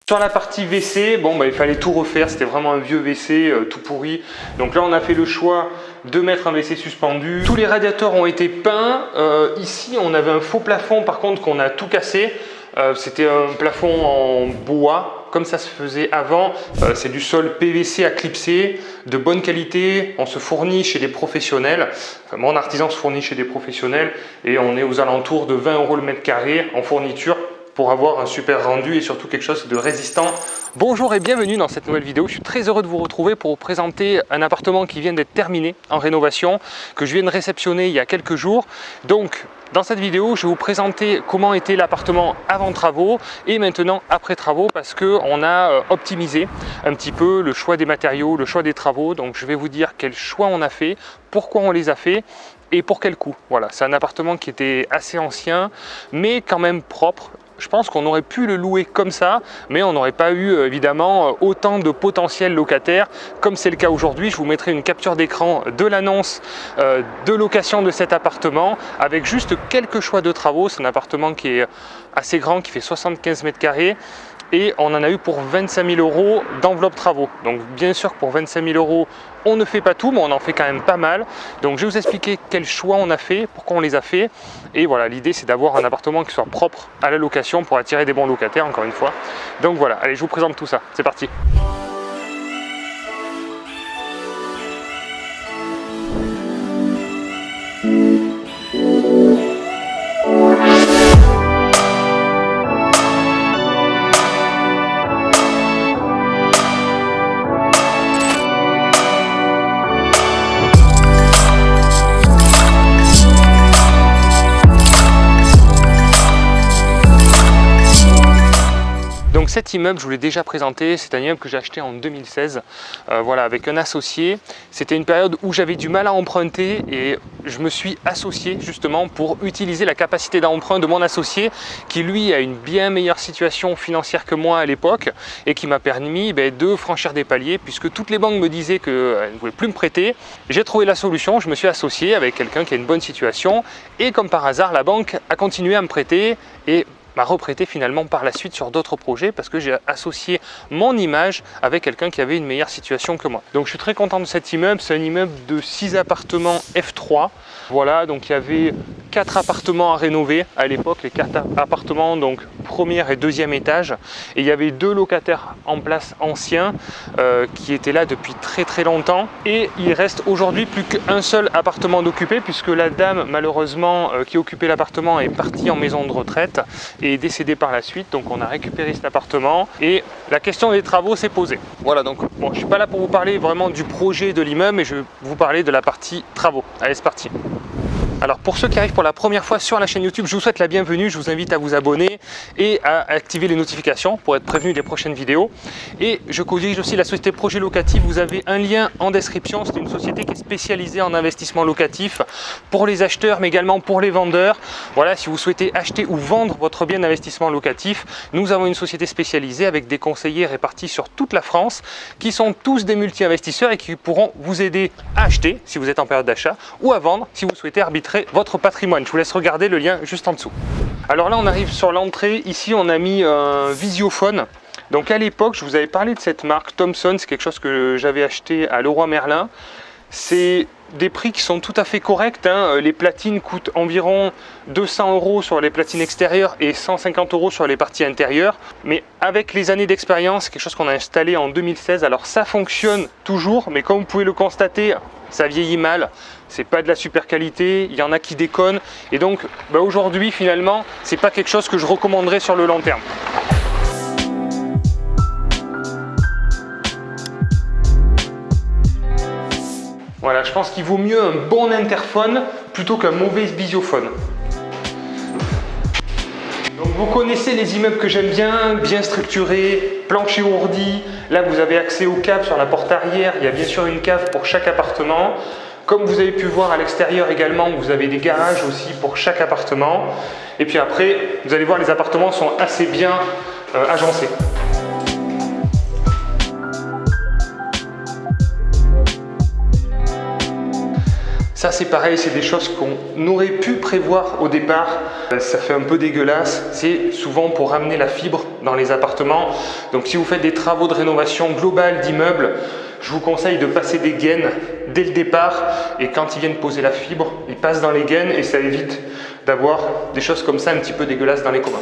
Sur la partie WC, bon, il fallait tout refaire, c'était vraiment un vieux WC tout pourri. Donc là on a fait le choix de mettre un WC suspendu. Tous les radiateurs ont été peints. Ici on avait un faux plafond par contre qu'on a tout cassé. C'était un plafond en bois, comme ça se faisait avant. C'est du sol PVC à clipser, de bonne qualité. On se fournit chez des professionnels. Enfin, mon artisan se fournit chez des professionnels et on est aux alentours de 20 € le mètre carré en fourniture, pour avoir un super rendu et surtout quelque chose de résistant. Bonjour et bienvenue dans cette nouvelle vidéo. Je suis très heureux de vous retrouver pour vous présenter un appartement qui vient d'être terminé en rénovation, que je viens de réceptionner il y a quelques jours. Donc dans cette vidéo, je vais vous présenter comment était l'appartement avant travaux et maintenant après travaux, parce qu'on a optimisé un petit peu le choix des matériaux, le choix des travaux. Donc je vais vous dire quel choix on a fait, pourquoi on les a fait et pour quel coût. Voilà, c'est un appartement qui était assez ancien mais quand même propre. Je pense qu'on aurait pu le louer comme ça, mais on n'aurait pas eu évidemment autant de potentiels locataires comme c'est le cas aujourd'hui. Je vous mettrai une capture d'écran de l'annonce de location de cet appartement avec juste quelques choix de travaux. C'est un appartement qui est assez grand, qui fait 75 mètres carrés. Et on en a eu pour 25 000 € d'enveloppe travaux. Donc bien sûr que pour 25 000 €, on ne fait pas tout, mais on en fait quand même pas mal. Donc je vais vous expliquer quel choix on a fait, pourquoi on les a fait. Et voilà, l'idée c'est d'avoir un appartement qui soit propre à la location pour attirer des bons locataires, encore une fois. Donc voilà, allez, je vous présente tout ça, c'est parti. Donc cet immeuble, je vous l'ai déjà présenté, c'est un immeuble que j'ai acheté en 2016, voilà, avec un associé. C'était une période où j'avais du mal à emprunter et je me suis associé justement pour utiliser la capacité d'emprunt de mon associé qui lui a une bien meilleure situation financière que moi à l'époque et qui m'a permis de franchir des paliers, puisque toutes les banques me disaient qu'elles ne voulaient plus me prêter. J'ai trouvé la solution, je me suis associé avec quelqu'un qui a une bonne situation et comme par hasard la banque a continué à me prêter et m'a reprêté finalement par la suite sur d'autres projets parce que j'ai associé mon image avec quelqu'un qui avait une meilleure situation que moi. Donc je suis très content de cet immeuble. C'est un immeuble de 6 appartements F3. Voilà, donc il y avait 4 appartements à rénover à l'époque, les 4 appartements, donc premier et deuxième étage. Et il y avait 2 locataires en place anciens qui étaient là depuis très longtemps. Et il reste aujourd'hui plus qu'un seul appartement d'occupé, puisque la dame malheureusement qui occupait l'appartement est partie en maison de retraite et est décédée par la suite. Donc on a récupéré cet appartement et la question des travaux s'est posée. Voilà, donc bon, je suis pas là pour vous parler vraiment du projet de l'immeuble, mais je vais vous parler de la partie travaux. Allez, c'est parti. Alors pour ceux qui arrivent pour la première fois sur la chaîne YouTube, je vous souhaite la bienvenue, je vous invite à vous abonner et à activer les notifications pour être prévenu des prochaines vidéos. Et je co-dirige aussi la société Projet Locatif, vous avez un lien en description, c'est une société qui est spécialisée en investissement locatif pour les acheteurs mais également pour les vendeurs. Voilà, si vous souhaitez acheter ou vendre votre bien d'investissement locatif, nous avons une société spécialisée avec des conseillers répartis sur toute la France qui sont tous des multi-investisseurs et qui pourront vous aider à acheter si vous êtes en période d'achat ou à vendre si vous souhaitez arbitrer votre patrimoine. Je vous laisse regarder le lien juste en dessous. Alors là on arrive sur l'entrée, ici on a mis un visiophone. Donc à l'époque je vous avais parlé de cette marque Thomson, c'est quelque chose que j'avais acheté à Leroy Merlin. C'est des prix qui sont tout à fait corrects, hein. Les platines coûtent environ 200 € sur les platines extérieures et 150 € sur les parties intérieures. Mais avec les années d'expérience, c'est quelque chose qu'on a installé en 2016. Alors ça fonctionne toujours, mais comme vous pouvez le constater, ça vieillit mal. C'est pas de la super qualité, il y en a qui déconnent. Et donc aujourd'hui finalement, c'est pas quelque chose que je recommanderais sur le long terme. Voilà, je pense qu'il vaut mieux un bon interphone plutôt qu'un mauvais visiophone. Donc vous connaissez les immeubles que j'aime bien structurés, plancher ourdi. Là vous avez accès aux caves sur la porte arrière, il y a bien sûr une cave pour chaque appartement. Comme vous avez pu voir à l'extérieur également, vous avez des garages aussi pour chaque appartement. Et puis après, vous allez voir, les appartements sont assez bien agencés. Ça c'est pareil, c'est des choses qu'on aurait pu prévoir au départ. Ça fait un peu dégueulasse, c'est souvent pour ramener la fibre dans les appartements. Donc si vous faites des travaux de rénovation globale d'immeubles, je vous conseille de passer des gaines dès le départ, et quand ils viennent poser la fibre, ils passent dans les gaines et ça évite d'avoir des choses comme ça un petit peu dégueulasses dans les communs.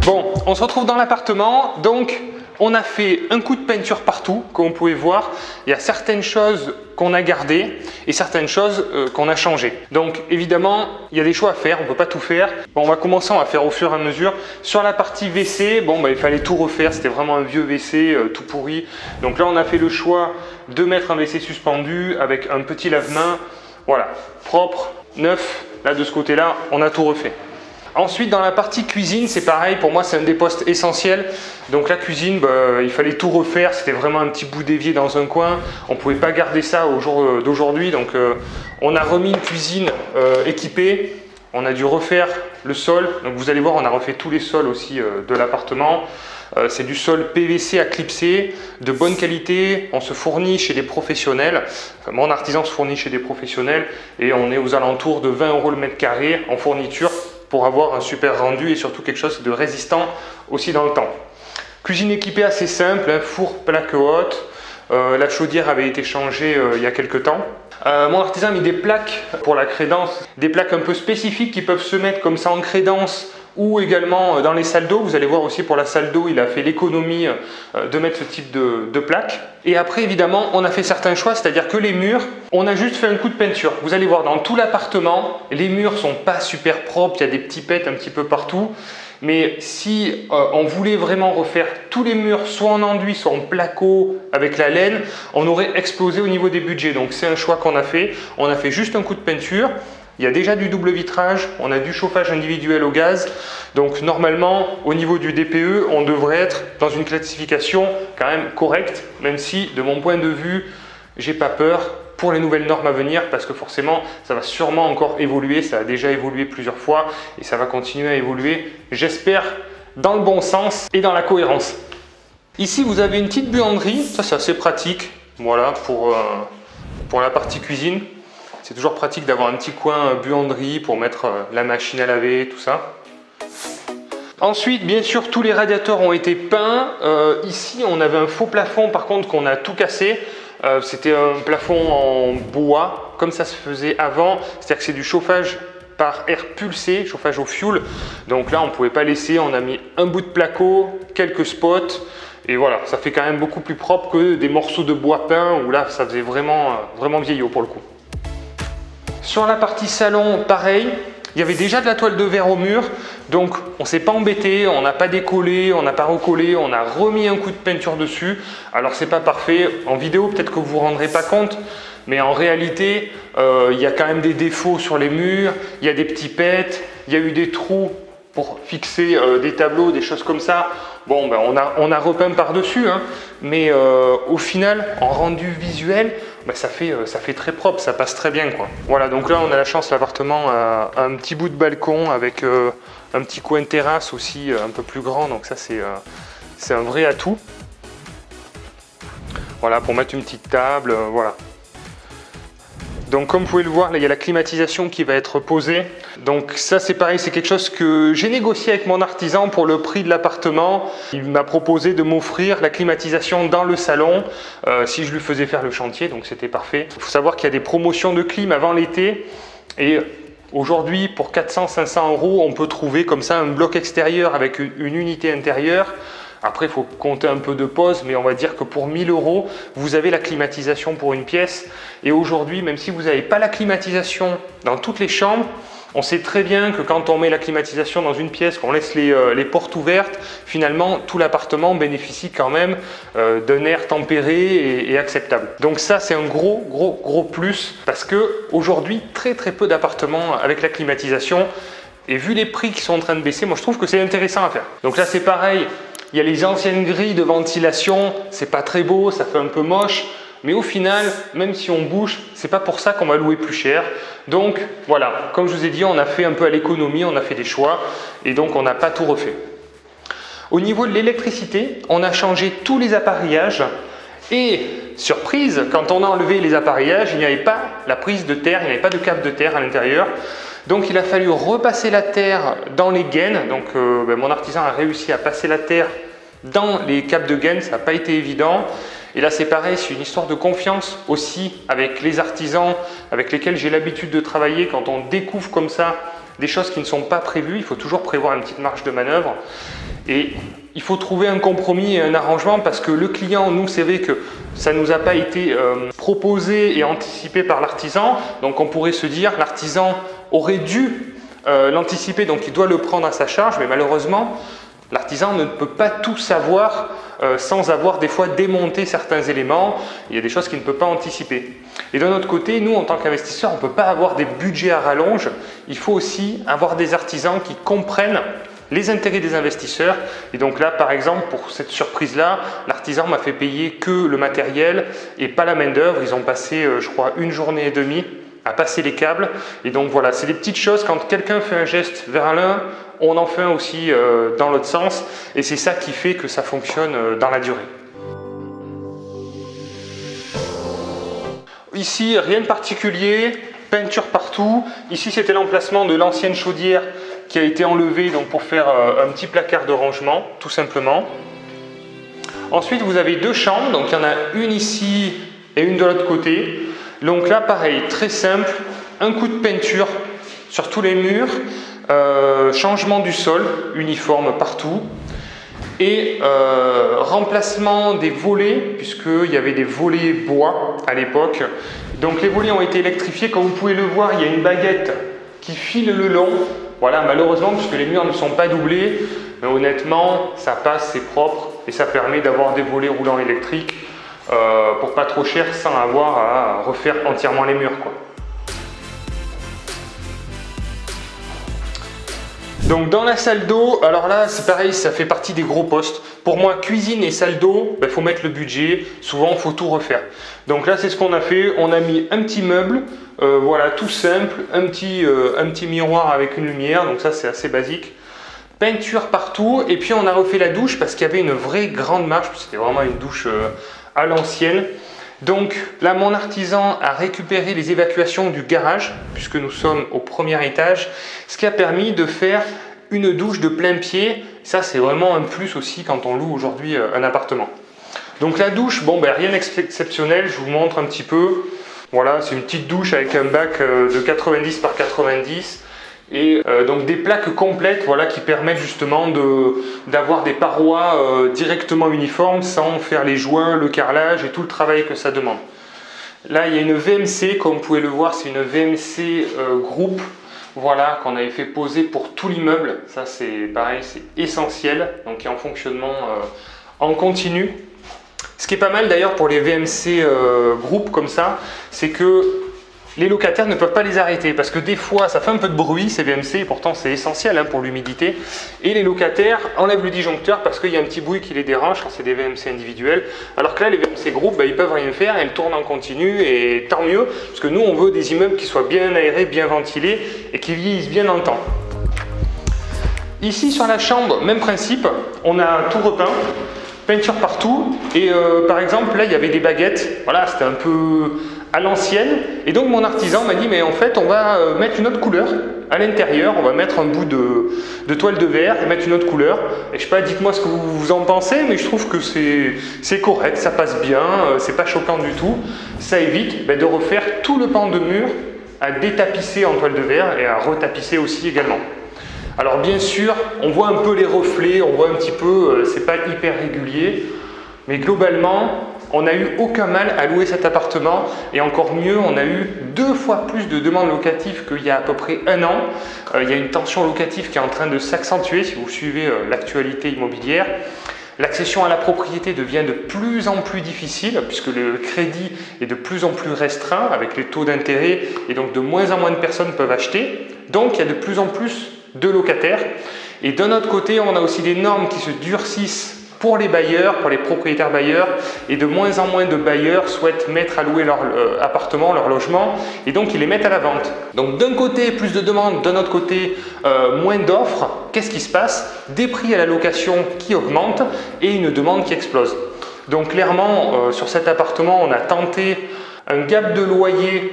Bon, on se retrouve dans l'appartement, donc on a fait un coup de peinture partout, comme vous pouvez voir. Il y a certaines choses qu'on a gardées et certaines choses qu'on a changées. Donc évidemment, il y a des choix à faire, on ne peut pas tout faire. Bon, on va commencer, on va faire au fur et à mesure. Sur la partie WC, bon, il fallait tout refaire, c'était vraiment un vieux WC tout pourri. Donc là, on a fait le choix de mettre un WC suspendu avec un petit lave-main. Voilà, propre, neuf. Là, de ce côté-là, on a tout refait. Ensuite, dans la partie cuisine, c'est pareil, pour moi c'est un des postes essentiels. Donc la cuisine, il fallait tout refaire, c'était vraiment un petit bout d'évier dans un coin. On ne pouvait pas garder ça au jour d'aujourd'hui, donc on a remis une cuisine équipée. On a dû refaire le sol, donc vous allez voir, on a refait tous les sols aussi de l'appartement. C'est du sol PVC à clipser, de bonne qualité. On se fournit chez des professionnels. Enfin, mon artisan se fournit chez des professionnels et on est aux alentours de 20 € le mètre carré en fourniture, pour avoir un super rendu et surtout quelque chose de résistant aussi dans le temps. Cuisine équipée assez simple, hein, four plaque haute, la chaudière avait été changée il y a quelques temps. Mon artisan a mis des plaques pour la crédence, des plaques un peu spécifiques qui peuvent se mettre comme ça en crédence ou également dans les salles d'eau. Vous allez voir aussi pour la salle d'eau, il a fait l'économie de mettre ce type de plaque. Et après, évidemment, on a fait certains choix, c'est-à-dire que les murs, on a juste fait un coup de peinture. Vous allez voir dans tout l'appartement, les murs sont pas super propres, il y a des petits pets un petit peu partout. Mais si on voulait vraiment refaire tous les murs, soit en enduit, soit en placo avec la laine, on aurait explosé au niveau des budgets. Donc c'est un choix qu'on a fait. On a fait juste un coup de peinture. Il y a déjà du double vitrage, on a du chauffage individuel au gaz. Donc normalement, au niveau du DPE, on devrait être dans une classification quand même correcte, même si de mon point de vue, j'ai pas peur pour les nouvelles normes à venir, parce que forcément, ça va sûrement encore évoluer. Ça a déjà évolué plusieurs fois et ça va continuer à évoluer, j'espère, dans le bon sens et dans la cohérence. Ici, vous avez une petite buanderie. Ça, c'est assez pratique, voilà, pour la partie cuisine. C'est toujours pratique d'avoir un petit coin buanderie pour mettre la machine à laver, tout ça. Ensuite, bien sûr, tous les radiateurs ont été peints. Ici, on avait un faux plafond, par contre, qu'on a tout cassé. C'était un plafond en bois, comme ça se faisait avant. C'est-à-dire que c'est du chauffage par air pulsé, chauffage au fioul. Donc là, on ne pouvait pas laisser. On a mis un bout de placo, quelques spots. Et voilà, ça fait quand même beaucoup plus propre que des morceaux de bois peint où là, ça faisait vraiment vieillot pour le coup. Sur la partie salon, pareil, il y avait déjà de la toile de verre au mur, donc on ne s'est pas embêté, on n'a pas décollé, on n'a pas recollé, on a remis un coup de peinture dessus. Alors c'est pas parfait, en vidéo peut-être que vous ne vous rendrez pas compte, mais en réalité, il y a quand même des défauts sur les murs, il y a des petits pets, il y a eu des trous pour fixer des tableaux, des choses comme ça. Bon, on a repeint par-dessus, hein, mais au final, en rendu visuel, ça fait très propre, ça passe très bien, quoi. Voilà, donc là, on a la chance, l'appartement a un petit bout de balcon avec un petit coin de terrasse aussi un peu plus grand, donc ça, c'est un vrai atout. Voilà, pour mettre une petite table, voilà. Donc comme vous pouvez le voir, là il y a la climatisation qui va être posée. Donc ça c'est pareil, c'est quelque chose que j'ai négocié avec mon artisan pour le prix de l'appartement. Il m'a proposé de m'offrir la climatisation dans le salon si je lui faisais faire le chantier, donc c'était parfait. Il faut savoir qu'il y a des promotions de clim avant l'été et aujourd'hui pour 400-500 €, on peut trouver comme ça un bloc extérieur avec une unité intérieure. Après, il faut compter un peu de pause, mais on va dire que pour 1 000 €, vous avez la climatisation pour une pièce. Et aujourd'hui, même si vous n'avez pas la climatisation dans toutes les chambres, on sait très bien que quand on met la climatisation dans une pièce, qu'on laisse les portes ouvertes, finalement, tout l'appartement bénéficie quand même d'un air tempéré et acceptable. Donc ça, c'est un gros plus, parce qu'aujourd'hui, très peu d'appartements avec la climatisation. Et vu les prix qui sont en train de baisser, moi je trouve que c'est intéressant à faire. Donc là, c'est pareil. Il y a les anciennes grilles de ventilation, c'est pas très beau, ça fait un peu moche, mais au final, même si on bouge, c'est pas pour ça qu'on va louer plus cher. Donc voilà, comme je vous ai dit, on a fait un peu à l'économie, on a fait des choix, et donc on n'a pas tout refait. Au niveau de l'électricité, on a changé tous les appareillages, et surprise, quand on a enlevé les appareillages, il n'y avait pas la prise de terre, il n'y avait pas de câble de terre à l'intérieur. Donc il a fallu repasser la terre dans les gaines. Donc mon artisan a réussi à passer la terre dans les câbles de gaines, ça n'a pas été évident. Et là c'est pareil, c'est une histoire de confiance aussi avec les artisans avec lesquels j'ai l'habitude de travailler. Quand on découvre comme ça des choses qui ne sont pas prévues, il faut toujours prévoir une petite marge de manœuvre. Et il faut trouver un compromis et un arrangement parce que le client, nous, c'est vrai que ça ne nous a pas été proposé et anticipé par l'artisan. Donc on pourrait se dire l'artisan aurait dû l'anticiper, donc il doit le prendre à sa charge, mais malheureusement, l'artisan ne peut pas tout savoir sans avoir des fois démonté certains éléments. Il y a des choses qu'il ne peut pas anticiper. Et d'un autre côté, nous, en tant qu'investisseurs, on ne peut pas avoir des budgets à rallonge. Il faut aussi avoir des artisans qui comprennent les intérêts des investisseurs. Et donc là, par exemple, pour cette surprise-là, l'artisan m'a fait payer que le matériel et pas la main-d'œuvre. Ils ont passé, je crois, 1 journée et demie à passer les câbles. Et donc voilà, c'est des petites choses. Quand quelqu'un fait un geste vers l'un, on en fait un aussi dans l'autre sens. Et c'est ça qui fait que ça fonctionne dans la durée. Ici, rien de particulier, peinture partout. Ici, c'était l'emplacement de l'ancienne chaudière qui a été enlevée donc, pour faire un petit placard de rangement, tout simplement. Ensuite, vous avez 2 chambres. Donc, il y en a une ici et une de l'autre côté. Donc là, pareil, très simple. Un coup de peinture sur tous les murs. Changement du sol, uniforme partout. Et remplacement des volets, puisqu'il y avait des volets bois à l'époque. Donc les volets ont été électrifiés. Comme vous pouvez le voir, il y a une baguette qui file le long. Voilà, malheureusement, puisque les murs ne sont pas doublés. Mais honnêtement, ça passe, c'est propre. Et ça permet d'avoir des volets roulants électriques pour pas trop cher, sans avoir à refaire entièrement les murs, quoi. Donc dans la salle d'eau, alors là c'est pareil, ça fait partie des gros postes. Pour moi, cuisine et salle d'eau, il faut mettre le budget, souvent il faut tout refaire. Donc là c'est ce qu'on a fait, on a mis un petit meuble, voilà, tout simple, un petit miroir avec une lumière, donc ça c'est assez basique. Peinture partout, et puis on a refait la douche parce qu'il y avait une vraie grande marche, c'était vraiment une douche à l'ancienne. Donc là, mon artisan a récupéré les évacuations du garage, puisque nous sommes au 1er étage, ce qui a permis de faire une douche de plein pied. Ça, c'est vraiment un plus aussi quand on loue aujourd'hui un appartement. Donc la douche, bon, rien d'exceptionnel, je vous montre un petit peu. Voilà, c'est une petite douche avec un bac de 90 par 90. Et donc des plaques complètes, voilà, qui permettent justement d'avoir des parois directement uniformes sans faire les joints, le carrelage et tout le travail que ça demande. Là il y a une VMC, comme vous pouvez le voir, c'est une VMC groupe, voilà, qu'on avait fait poser pour tout l'immeuble. Ça c'est pareil, c'est essentiel, donc qui est en fonctionnement en continu. Ce qui est pas mal d'ailleurs pour les VMC groupes comme ça, c'est que les locataires ne peuvent pas les arrêter parce que des fois ça fait un peu de bruit ces VMC et pourtant c'est essentiel pour l'humidité, et les locataires enlèvent le disjoncteur parce qu'il y a un petit bruit qui les dérange quand c'est des VMC individuels, alors que là les VMC groupes ils peuvent rien faire, elles tournent en continu et tant mieux parce que nous on veut des immeubles qui soient bien aérés, bien ventilés et qui vieillissent bien dans le temps. Ici sur la chambre, même principe, on a tout repeint, peinture partout, et par exemple là il y avait des baguettes, voilà, c'était un peu à l'ancienne, et donc mon artisan m'a dit mais en fait on va mettre une autre couleur à l'intérieur, on va mettre un bout de toile de verre et mettre une autre couleur, et je sais pas, dites-moi ce que vous en pensez, mais je trouve que c'est correct, ça passe bien, c'est pas choquant du tout, ça évite de refaire tout le pan de mur à détapisser en toile de verre et à retapisser aussi également. Alors bien sûr, on voit un peu les reflets, on voit un petit peu, c'est pas hyper régulier, mais globalement, on n'a eu aucun mal à louer cet appartement, et encore mieux, on a eu 2 fois plus de demandes locatives qu'il y a à peu près 1 an. Il y a une tension locative qui est en train de s'accentuer si vous suivez l'actualité immobilière. L'accession à la propriété devient de plus en plus difficile puisque le crédit est de plus en plus restreint avec les taux d'intérêt, et donc de moins en moins de personnes peuvent acheter. Donc il y a de plus en plus de locataires, et d'un autre côté on a aussi des normes qui se durcissent pour les bailleurs, pour les propriétaires bailleurs, et de moins en moins de bailleurs souhaitent mettre à louer leur appartement, leur logement, et donc ils les mettent à la vente. Donc d'un côté plus de demandes, d'un autre côté moins d'offres. Qu'est-ce qui se passe? Des prix à la location qui augmentent et une demande qui explose. Donc clairement sur cet appartement on a tenté un gap de loyer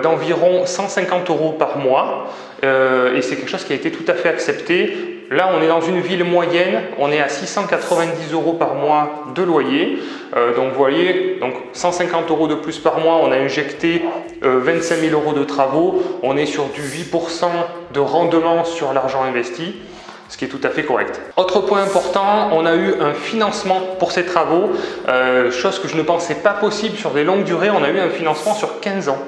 d'environ 150 € par mois et c'est quelque chose qui a été tout à fait accepté. Là, on est dans une ville moyenne, on est à 690 € par mois de loyer. Donc vous voyez, donc 150 € de plus par mois, on a injecté 25 000 € de travaux, on est sur du 8% de rendement sur l'argent investi, ce qui est tout à fait correct. Autre point important, on a eu un financement pour ces travaux, chose que je ne pensais pas possible sur des longues durées, on a eu un financement sur 15 ans.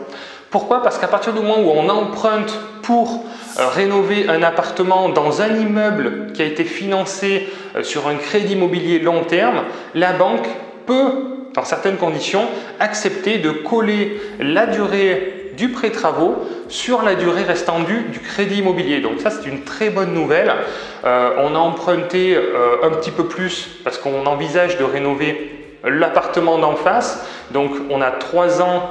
Pourquoi? Parce qu'à partir du moment où on emprunte pour rénover un appartement dans un immeuble qui a été financé sur un crédit immobilier long terme, la banque peut, dans certaines conditions, accepter de coller la durée du prêt travaux sur la durée restante du crédit immobilier. Donc ça, c'est une très bonne nouvelle. On a emprunté un petit peu plus parce qu'on envisage de rénover l'appartement d'en face. Donc on a 3 ans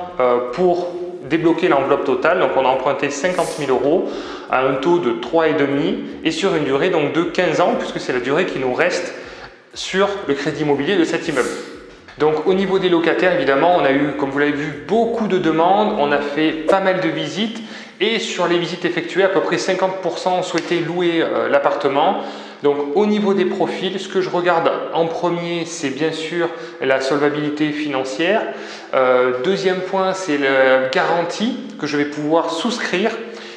pour débloquer l'enveloppe totale, donc on a emprunté 50 000 € à un taux de 3,5 et sur une durée donc de 15 ans puisque c'est la durée qui nous reste sur le crédit immobilier de cet immeuble. Donc au niveau des locataires, évidemment, on a eu, comme vous l'avez vu, beaucoup de demandes, on a fait pas mal de visites et sur les visites effectuées, à peu près 50% ont souhaité louer l'appartement. Donc au niveau des profils, ce que je regarde en premier, c'est bien sûr la solvabilité financière. Deuxième point, c'est la garantie que je vais pouvoir souscrire.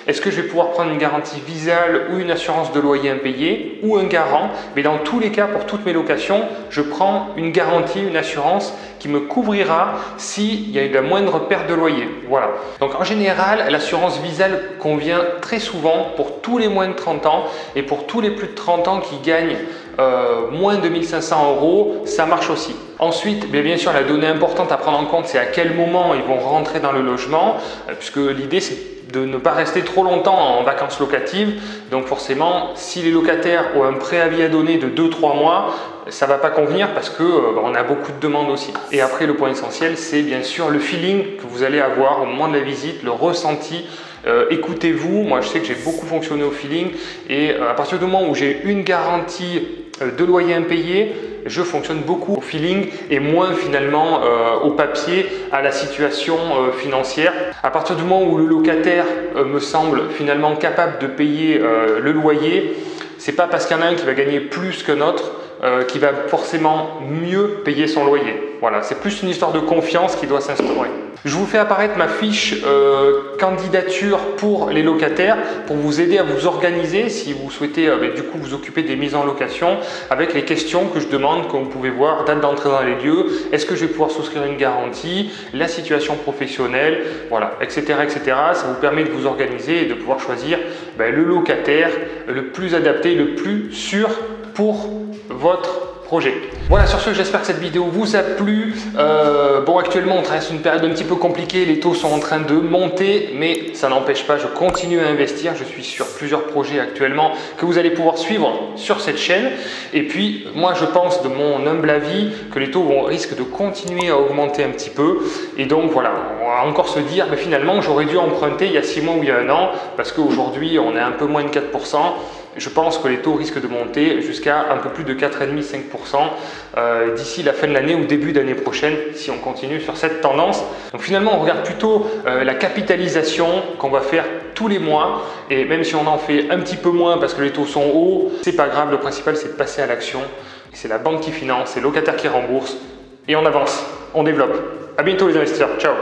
Est-ce que je vais pouvoir prendre une garantie Visal ou une assurance de loyer impayé ou un garant? Mais dans tous les cas, pour toutes mes locations, je prends une garantie, une assurance qui me couvrira s'il y a eu la moindre perte de loyer. Voilà. Donc en général, l'assurance Visal convient très souvent pour tous les moins de 30 ans et pour tous les plus de 30 ans qui gagnent moins de 1 500 €, ça marche aussi. Ensuite, bien sûr, la donnée importante à prendre en compte, c'est à quel moment ils vont rentrer dans le logement, puisque l'idée, c'est de ne pas rester trop longtemps en vacances locatives. Donc forcément, si les locataires ont un préavis à donner de 2-3 mois, ça ne va pas convenir parce qu'on a beaucoup de demandes aussi. Et après, le point essentiel, c'est bien sûr le feeling que vous allez avoir au moment de la visite, le ressenti. Écoutez-vous, moi je sais que j'ai beaucoup fonctionné au feeling et à partir du moment où j'ai une garantie de loyer impayé, je fonctionne beaucoup au feeling et moins finalement au papier, à la situation financière. À partir du moment où le locataire me semble finalement capable de payer le loyer, c'est pas parce qu'il y en a un qui va gagner plus qu'un autre qui va forcément mieux payer son loyer. Voilà, c'est plus une histoire de confiance qui doit s'instaurer. Je vous fais apparaître ma fiche candidature pour les locataires pour vous aider à vous organiser si vous souhaitez du coup vous occuper des mises en location avec les questions que je demande, comme vous pouvez voir, date d'entrée dans les lieux, est-ce que je vais pouvoir souscrire une garantie, la situation professionnelle, voilà, etc., etc. Ça vous permet de vous organiser et de pouvoir choisir le locataire le plus adapté, le plus sûr pour votre projet. Voilà, sur ce, j'espère que cette vidéo vous a plu. Bon, actuellement, on traverse une période un petit peu compliquée. Les taux sont en train de monter, mais ça n'empêche pas, je continue à investir. Je suis sur plusieurs projets actuellement que vous allez pouvoir suivre sur cette chaîne. Et puis, moi, je pense, de mon humble avis, que les taux risquent de continuer à augmenter un petit peu. Et donc, voilà, on va encore se dire, mais finalement, j'aurais dû emprunter il y a 6 mois ou il y a 1 an, parce qu'aujourd'hui, on est un peu moins de 4%. Je pense que les taux risquent de monter jusqu'à un peu plus de 4,5-5% d'ici la fin de l'année ou début d'année prochaine si on continue sur cette tendance. Donc finalement, on regarde plutôt la capitalisation qu'on va faire tous les mois et même si on en fait un petit peu moins parce que les taux sont hauts, c'est pas grave, le principal c'est de passer à l'action. C'est la banque qui finance, c'est le locataire qui rembourse et on avance, on développe. À bientôt les investisseurs, ciao.